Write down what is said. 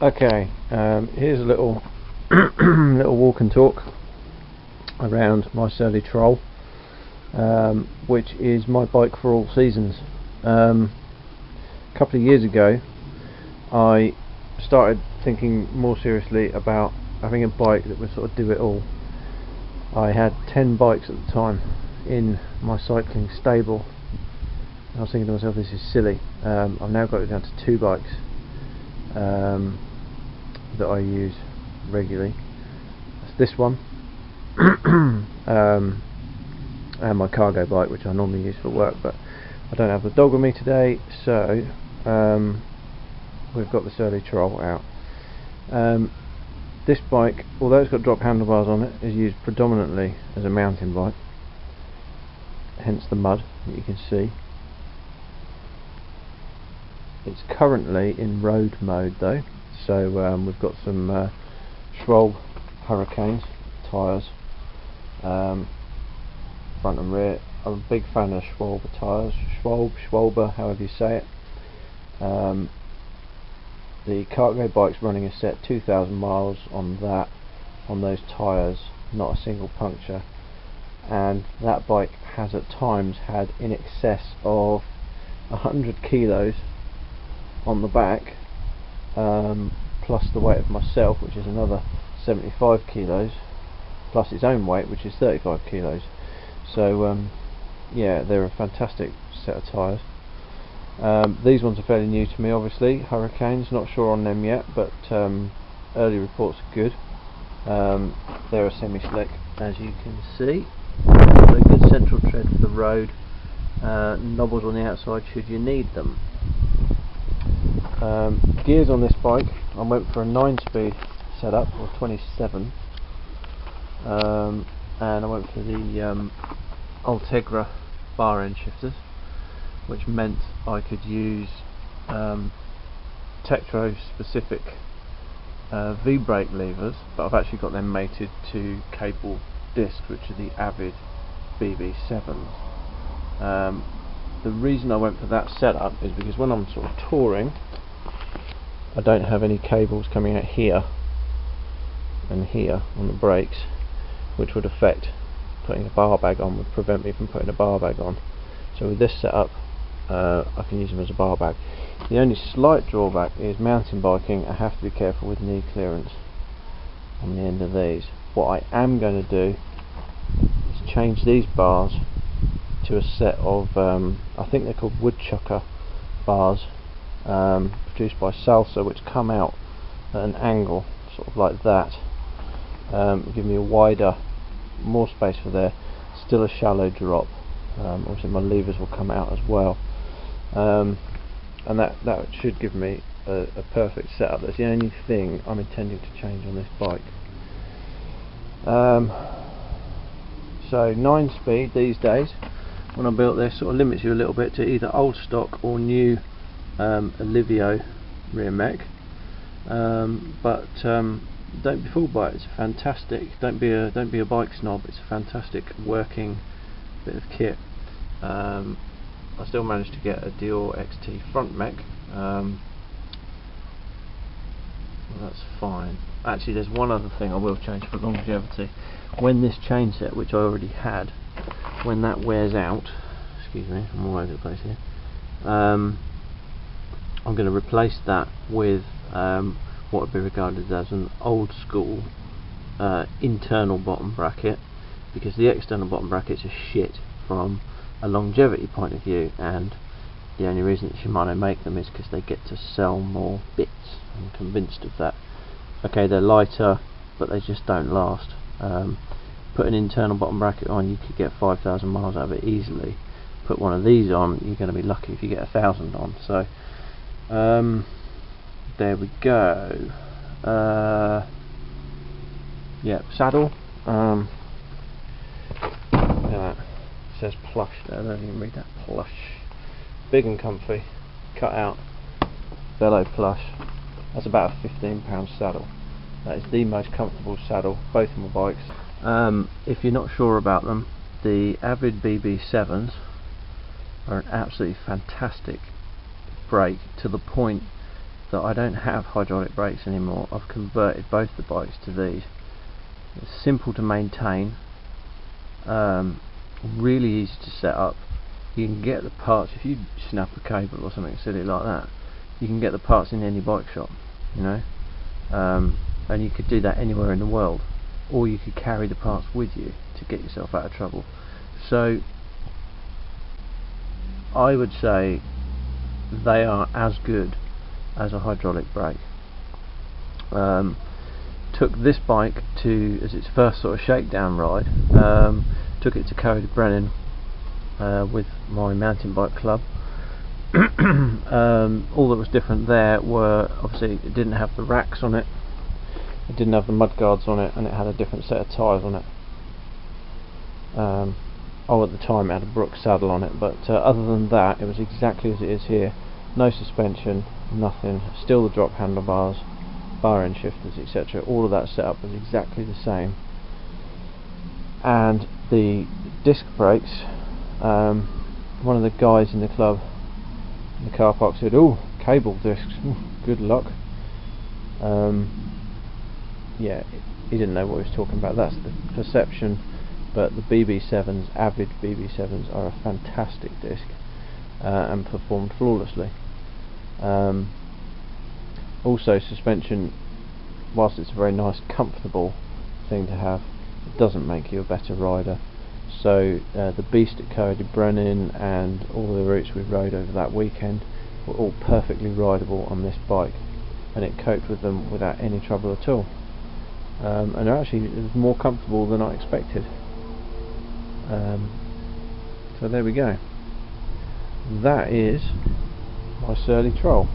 Okay, here's a little little walk and talk around my Surly Troll, which is my bike for all seasons. A couple of years ago I started thinking more seriously about having a bike that would sort of do it all. I had 10 bikes at the time in my cycling stable. I was thinking to myself, this is silly. I've now got it down to 2 bikes that I use regularly. That's this one and my cargo bike, which I normally use for work, but I don't have the dog with me today, so we've got the Surly Troll out. This bike, although it's got drop handlebars on it, is used predominantly as a mountain bike, hence the mud that you can see. It's currently in road mode though, so we've got some Schwalbe Hurricanes tyres, front and rear. I'm a big fan of Schwalbe tyres, Schwalbe, however you say it. The cargo bike's running a set 2,000 miles on those tyres, not a single puncture, and that bike has at times had in excess of 100 kilos on the back, plus the weight of myself, which is another 75 kilos, plus its own weight, which is 35 kilos. So yeah, they're a fantastic set of tyres. These ones are fairly new to me, obviously. Hurricanes, not sure on them yet, but early reports are good. They're a semi-slick, as you can see. So good central tread for the road. Knobbles on the outside should you need them. Gears on this bike, I went for a 9-speed setup, or 27, and I went for the Ultegra bar end shifters, which meant I could use Tektro specific V-brake levers, but I've actually got them mated to cable discs, which are the Avid BB7s. The reason I went for that setup is because when I'm sort of touring, I don't have any cables coming out here and here on the brakes, which would affect putting a bar bag on, would prevent me from putting a bar bag on. So with this setup, I can use them as a bar bag. The only slight drawback is mountain biking. I have to be careful with knee clearance on the end of these. What I am going to do is change these bars to a set of, I think they're called woodchucker bars, produced by Salsa, which come out at an angle, sort of like that. Give me a wider, more space for there, still a shallow drop. Obviously my levers will come out as well, and that should give me a perfect setup. That's the only thing I'm intending to change on this bike. So 9-speed these days, when I built this, sort of limits you a little bit to either old stock or new Alivio rear mech, but don't be fooled by it. It's fantastic. Don't be a bike snob. It's a fantastic working bit of kit. I still managed to get a Dior XT front mech. Well, that's fine. Actually, there's one other thing I will change for longevity. When this chain set, which I already had, when that wears out, excuse me, I'm all over the place here, I'm going to replace that with what would be regarded as an old school internal bottom bracket, because the external bottom brackets are shit from a longevity point of view, and the only reason that Shimano make them is because they get to sell more bits. I'm convinced of that. Okay, they're lighter, but they just don't last. Put an internal bottom bracket on, you could get 5,000 miles out of it easily. Put one of these on, you're going to be lucky if you get 1,000 on. So there we go. Yeah, saddle. Look at that. It says plush there. I don't even read that. Plush. Big and comfy. Cut out. Velo plush. That's about a £15 saddle. That is the most comfortable saddle, both of my bikes. If you're not sure about them, the Avid BB7s are an absolutely fantastic brake, to the point that I don't have hydraulic brakes anymore, I've converted both the bikes to these. It's simple to maintain, really easy to set up. You can get the parts, if you snap a cable or something silly like that, you can get the parts in any bike shop, you know, and you could do that anywhere in the world, or you could carry the parts with you to get yourself out of trouble. So I would say they are as good as a hydraulic brake. Took this bike to, as its first sort of shakedown ride, took it to Coed Brennan with my mountain bike club. All that was different there were, obviously it didn't have the racks on it, it didn't have the mud guards on it, and it had a different set of tyres on it. At the time it had a Brooks saddle on it, but other than that it was exactly as it is here. No suspension, nothing, still the drop handlebars, bar end shifters, etc. All of that setup was exactly the same. And the disc brakes, one of the guys in the club, in the car park, said, "Oh, cable discs, good luck." Yeah, he didn't know what he was talking about. That's the perception. But the BB7s, Avid BB7s, are a fantastic disc and performed flawlessly. Also, suspension, whilst it's a very nice, comfortable thing to have, it doesn't make you a better rider. So the Beast at Coed Brennan and all the routes we rode over that weekend were all perfectly rideable on this bike, and it coped with them without any trouble at all. And actually it was more comfortable than I expected. So there we go. That is my Surly Troll.